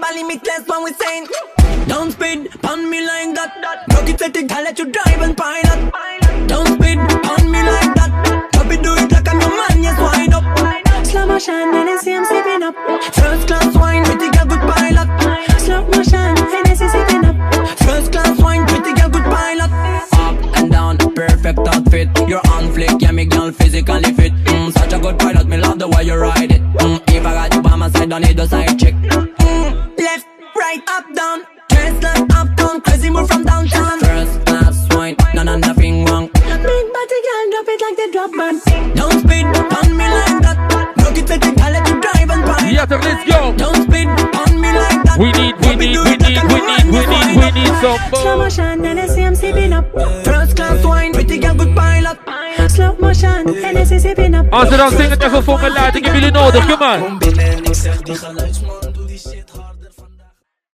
a limitless when we sing. Don't speed on me like that. Rock it, let it, I'll let you drive and pilot. Don't speed on me like that. Copy, do it like I'm your man, yes, wind up. Slow motion, Hennessy, I'm sipping up. First class wine, pretty girl, good pilot. Slow motion, Hennessy, sipping up. First class wine, pretty girl, good pilot. Up and down, perfect outfit. You're on flick, yeah, me girl, physically fit. Such a good pilot, me love the way you ride it. If I got you by my side, don't need a side chick. Left, right, up, down. Dress like up, down, crazy move from downtown. First class wine, nothing wrong. Big body girl, drop it like the drop man. Don't speed on me like that. Rock it, let it, I'll let you drive and pilot. Yeah, let's go. Don't speed on me like that. We need some more. Slow motion, Hennessy, I'm sipping up. First class wine, pretty girl, good pilot. Slow motion, Hennessy, sipping up. Als ze dan zingen, even voor me laten, ik heb jullie nodig, kom maar.